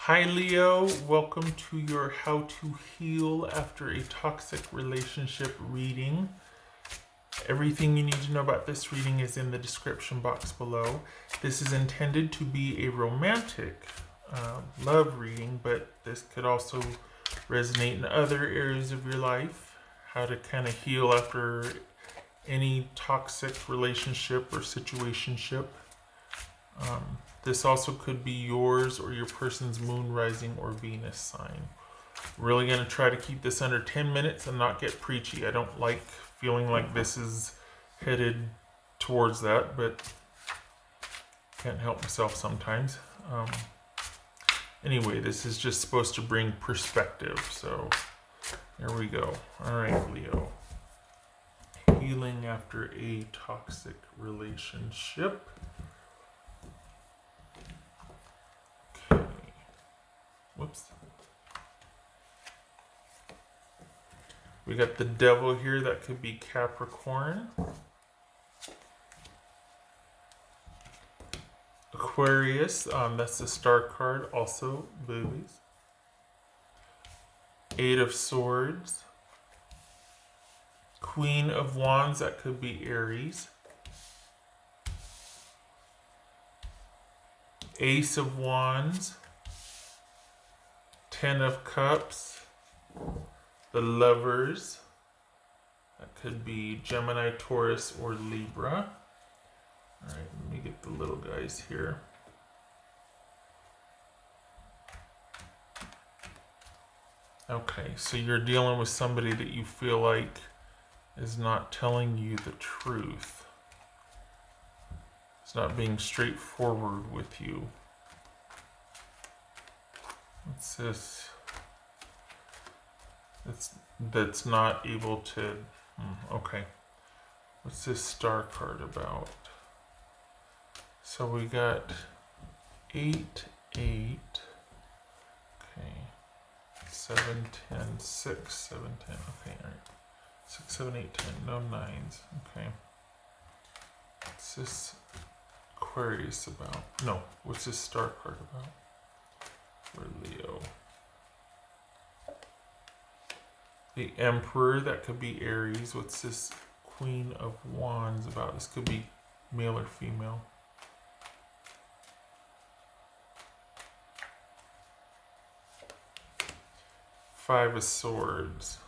Hi Leo, welcome to your How to Heal After a Toxic Relationship reading. Everything you need to know about this reading is in the description box below. This is intended to be a romantic love reading, but this could also resonate in other areas of your life. How to kind of heal after any toxic relationship or situationship. This also could be yours or your person's moon, rising, or Venus sign. Really going to try to keep this under 10 minutes and not get preachy. I don't like feeling like this is headed towards that, but can't help myself sometimes. Anyway, this is just supposed to bring perspective, so here we go. All right, Leo. Healing after a toxic relationship. Whoops. We got the devil here. That could be Capricorn. Aquarius. That's the star card. Also boobies. Eight of Swords. Queen of Wands. That could be Aries. Ace of Wands. Ten of Cups, the Lovers, that could be Gemini, Taurus, or Libra. All right, let me get the little guys here. Okay, so you're dealing with somebody that you feel like is not telling you the truth. It's not being straightforward with you. What's this? That's not able to. Okay. What's this star card about? So we got 8, 8. Okay. 7, 10, 6, 7, 10. Okay, all right. 6, 7, 8, 10. No nines. Okay. What's this Aquarius about? No. What's this star card about? For Leo. The Emperor, that could be Aries. What's this Queen of Wands about? This could be male or female. Five of Swords.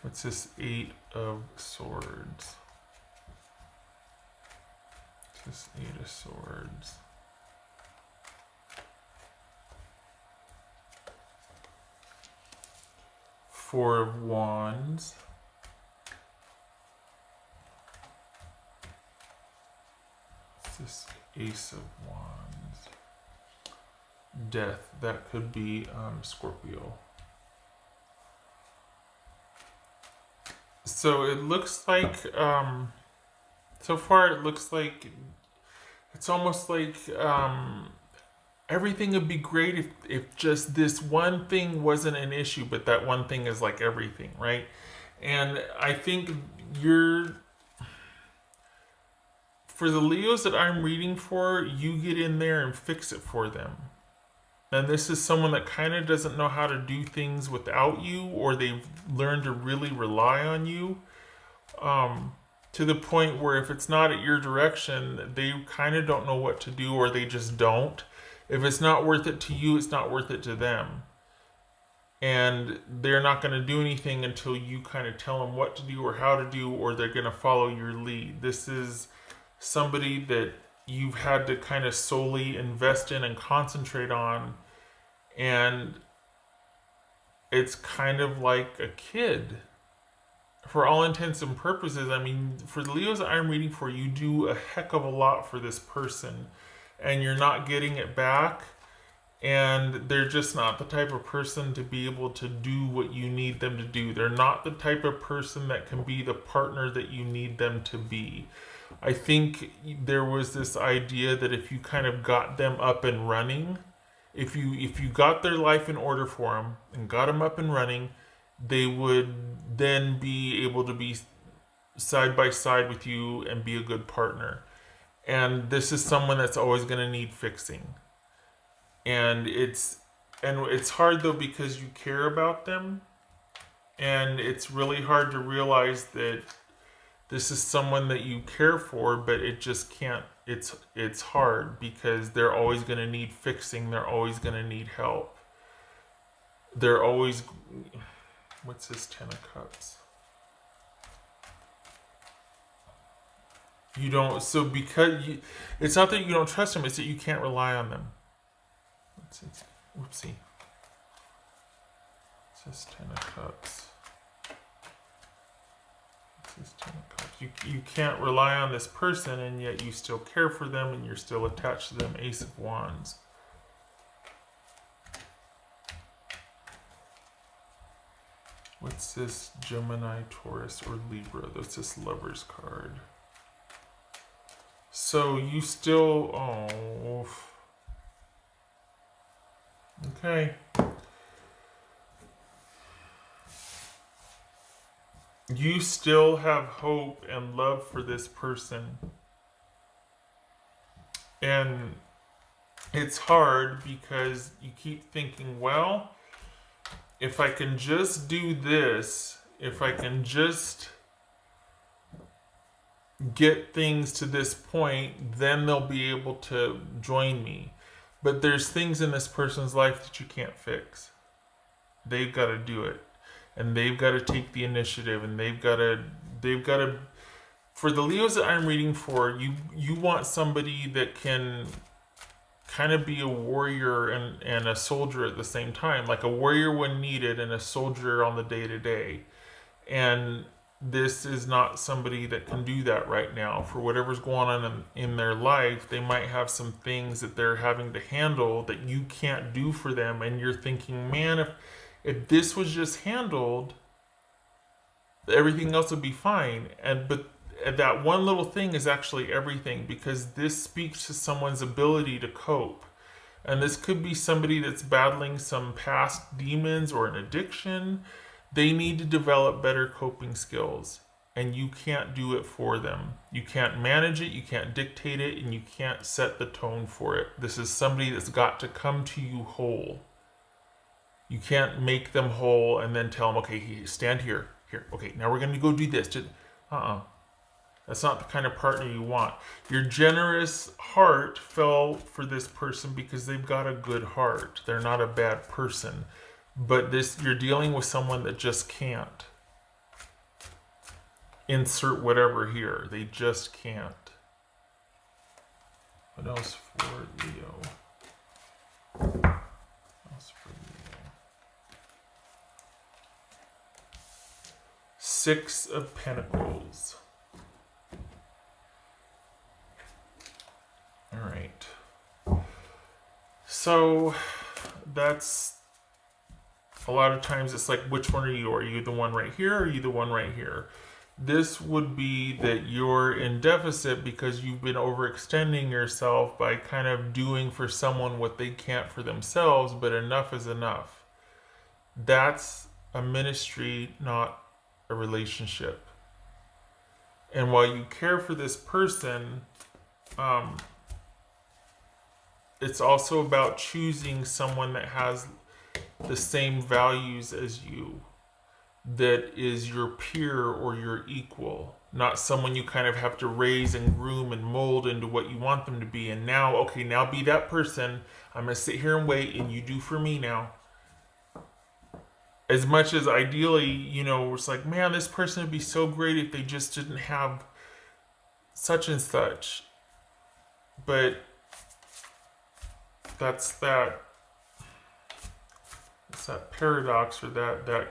What's this Eight of Swords? What's this Eight of Swords? Four of Wands. What's this Ace of Wands? Death. That could be Scorpio. So it looks like, so far it looks like, it's almost like everything would be great if just this one thing wasn't an issue, but that one thing is like everything, right? And I think for the Leos that I'm reading for, you get in there and fix it for them. And this is someone that kind of doesn't know how to do things without you, or they've learned to really rely on you to the point where if it's not at your direction, they kind of don't know what to do, or they just don't. If it's not worth it to you, it's not worth it to them. And they're not going to do anything until you kind of tell them what to do or how to do, or they're going to follow your lead. This is somebody that you've had to kind of solely invest in and concentrate on. And it's kind of like a kid. For all intents and purposes, I mean, for the Leos that I'm reading for, you do a heck of a lot for this person. And you're not getting it back. And they're just not the type of person to be able to do what you need them to do. They're not the type of person that can be the partner that you need them to be. I think there was this idea that if you kind of got them up and running, if you got their life in order for them and got them up and running, they would then be able to be side by side with you and be a good partner. And this is someone that's always going to need fixing. And it's hard though because you care about them, and it's really hard to realize that this is someone that you care for, but it just can't. It's hard because they're always going to need fixing. They're always going to need help. They're always. What's this 10 of Cups? You don't. So because it's not that you don't trust them; it's that you can't rely on them. What's it? Whoopsie. It's this 10 of Cups. You can't rely on this person, and yet you still care for them, and you're still attached to them. Ace of Wands. What's this? Gemini, Taurus, or Libra? That's this Lover's card. So you still... Oh... Okay. You still have hope and love for this person. And it's hard because you keep thinking, well, if I can just do this, if I can just get things to this point, then they'll be able to join me. But there's things in this person's life that you can't fix. They've got to do it. And they've got to take the initiative, and they've got to for the Leos that I'm reading for, you want somebody that can kind of be a warrior and a soldier at the same time, like a warrior when needed and a soldier on the day-to-day. And this is not somebody that can do that right now. For whatever's going on in their life, they might have some things that they're having to handle that you can't do for them, and you're thinking, man, if this was just handled, everything else would be fine. But that one little thing is actually everything, because this speaks to someone's ability to cope. And this could be somebody that's battling some past demons or an addiction. They need to develop better coping skills, and you can't do it for them. You can't manage it, you can't dictate it, and you can't set the tone for it. This is somebody that's got to come to you whole. You can't make them whole and then tell them, okay, stand here. Okay, now we're going to go do this. That's not the kind of partner you want. Your generous heart fell for this person because they've got a good heart. They're not a bad person. But you're dealing with someone that just can't. Insert whatever here. They just can't. What else for Leo? Six of Pentacles. All right. So that's a lot of times it's like, which one are you? Are you the one right here? Or are you the one right here? This would be that you're in deficit because you've been overextending yourself by kind of doing for someone what they can't for themselves, but enough is enough. That's a ministry, not a relationship. And while you care for this person, it's also about choosing someone that has the same values as you, that is your peer or your equal, not someone you kind of have to raise and groom and mold into what you want them to be. And now, okay, now be that person. I'm going to sit here and wait, and you do for me now. As much as ideally, it's like, man, this person would be so great if they just didn't have such and such. But that's that paradox, or that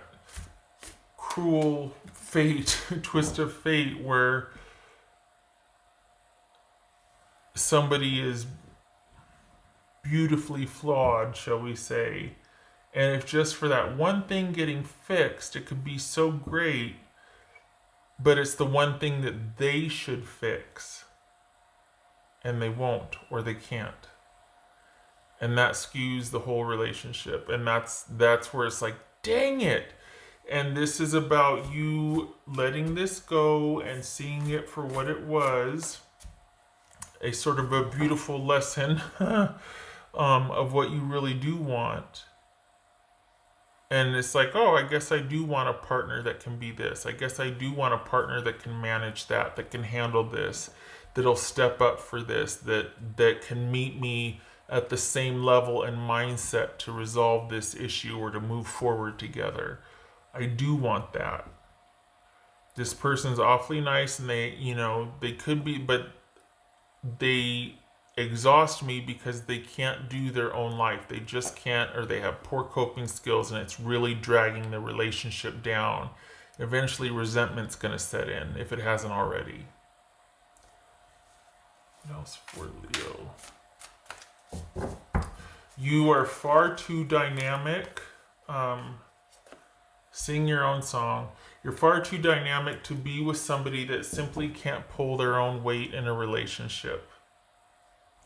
cruel fate, twist of fate, where somebody is beautifully flawed, shall we say. And if just for that one thing getting fixed, it could be so great, but it's the one thing that they should fix, and they won't, or they can't. And that skews the whole relationship. And that's where it's like, dang it. And this is about you letting this go and seeing it for what it was, a sort of a beautiful lesson of what you really do want. And it's like, oh, I guess I do want a partner that can be this. I guess I do want a partner that can manage that can handle this, that'll step up for this, that can meet me at the same level and mindset to resolve this issue or to move forward together. I do want that. This person's awfully nice and they could be, but they exhaust me because they can't do their own life. They just can't, or they have poor coping skills, and it's really dragging the relationship down. Eventually, resentment's going to set in if it hasn't already. What else for Leo? You are far too dynamic. Sing your own song. You're far too dynamic to be with somebody that simply can't pull their own weight in a relationship.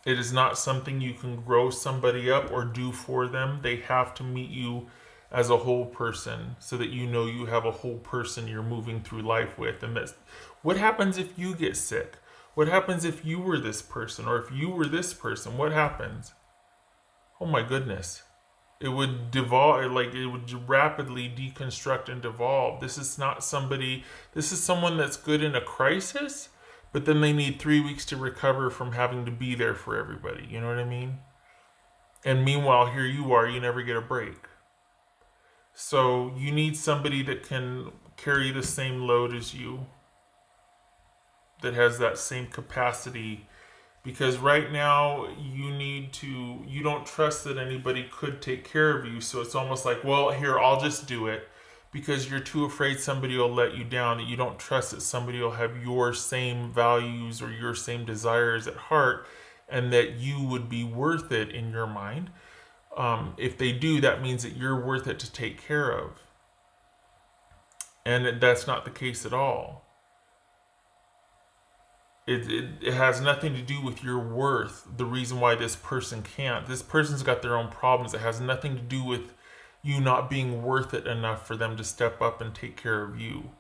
It is not something you can grow somebody up or do for them. They have to meet you as a whole person so that you know you have a whole person you're moving through life with. And that's what happens if you get sick? What happens if you were this person, or if you were this person? What happens? Oh my goodness. It would devolve, like it would rapidly deconstruct and devolve. This is not somebody, this is someone that's good in a crisis, but then they need 3 weeks to recover from having to be there for everybody. You know what I mean? And meanwhile, here you are, you never get a break. So you need somebody that can carry the same load as you, that has that same capacity. Because right now you don't trust that anybody could take care of you. So it's almost like, well, here, I'll just do it, because you're too afraid somebody will let you down, that you don't trust that somebody will have your same values or your same desires at heart, and that you would be worth it in your mind. If they do, that means that you're worth it to take care of. And that's not the case at all. It has nothing to do with your worth, the reason why this person can't. This person's got their own problems. It has nothing to do with you not being worth it enough for them to step up and take care of you.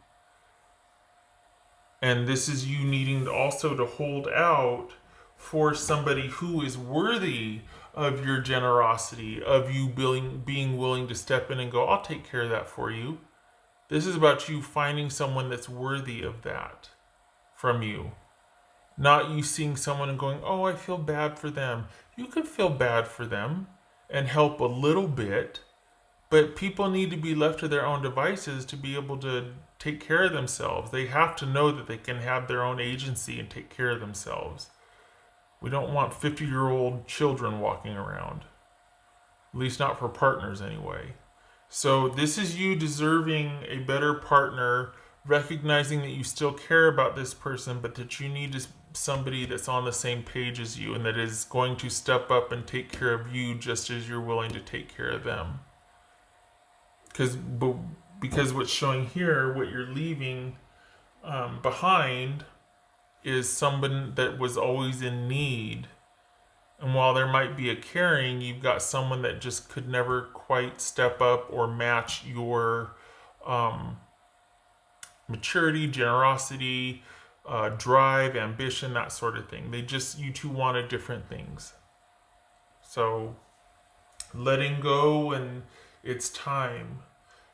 And this is you needing also to hold out for somebody who is worthy of your generosity, of you being willing to step in and go, I'll take care of that for you. This is about you finding someone that's worthy of that from you. Not you seeing someone and going, oh, I feel bad for them. You can feel bad for them and help a little bit, but people need to be left to their own devices to be able to take care of themselves. They have to know that they can have their own agency and take care of themselves. We don't want 50-year-old children walking around. At least not for partners anyway. So this is you deserving a better partner, recognizing that you still care about this person, but that you need somebody that's on the same page as you and that is going to step up and take care of you just as you're willing to take care of them. Because what's showing here, what you're leaving behind is someone that was always in need. And while there might be a caring, you've got someone that just could never quite step up or match your maturity, generosity, drive, ambition, that sort of thing. You two wanted different things. So letting go, and it's time,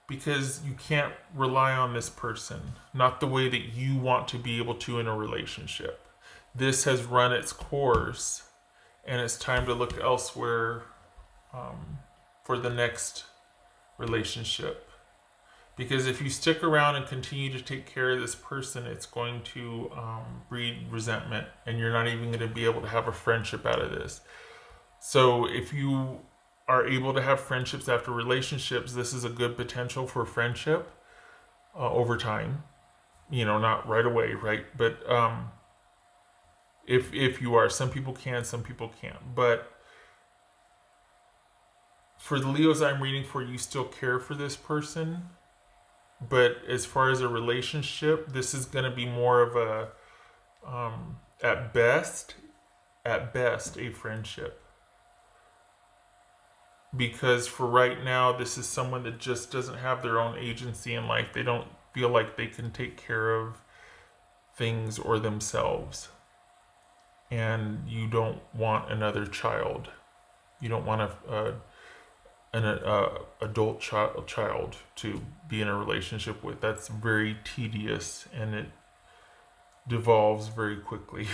because you can't rely on this person, not the way that you want to be able to in a relationship. This has run its course, and it's time to look elsewhere for the next relationship. Because if you stick around and continue to take care of this person, it's going to breed resentment, and you're not even going to be able to have a friendship out of this. So if you are able to have friendships after relationships, this is a good potential for friendship over time. Not right away, right? But if you are, some people can, some people can't. But for the Leos I'm reading for, you still care for this person. But as far as a relationship, this is going to be more of a, at best, a friendship. because for right now, this is someone that just doesn't have their own agency in life. They don't feel like they can take care of things or themselves. And you don't want another child. You don't want an adult child to be in a relationship with. That's very tedious and it devolves very quickly.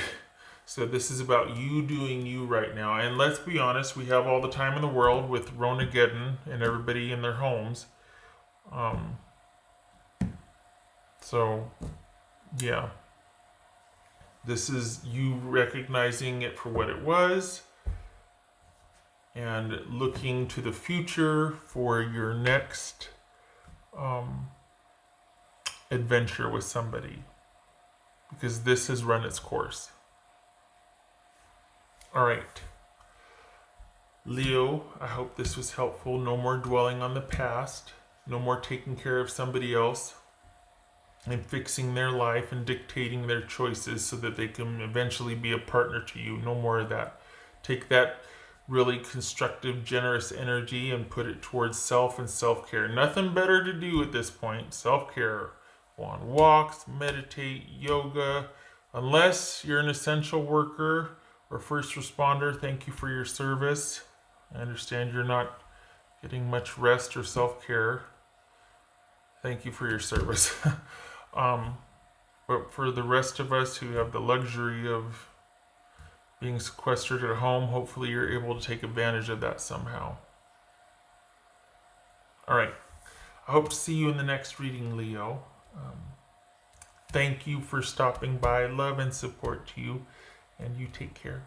So this is about you doing you right now. And let's be honest, we have all the time in the world with Ronageddon and everybody in their homes. Um, so, yeah. This is you recognizing it for what it was and looking to the future for your next adventure with somebody, because this has run its course. All right. Leo, I hope this was helpful. No more dwelling on the past. No more taking care of somebody else and fixing their life and dictating their choices so that they can eventually be a partner to you. No more of that. Take that really constructive, generous energy and put it towards self and self-care. Nothing better to do at this point. Self-care. Go on walks, meditate, yoga. Unless you're an essential worker or first responder, thank you for your service. I understand you're not getting much rest or self-care. Thank you for your service. But for the rest of us who have the luxury of being sequestered at home, hopefully you're able to take advantage of that somehow. All right. I hope to see you in the next reading, Leo. Thank you for stopping by. Love and support to you, and you take care.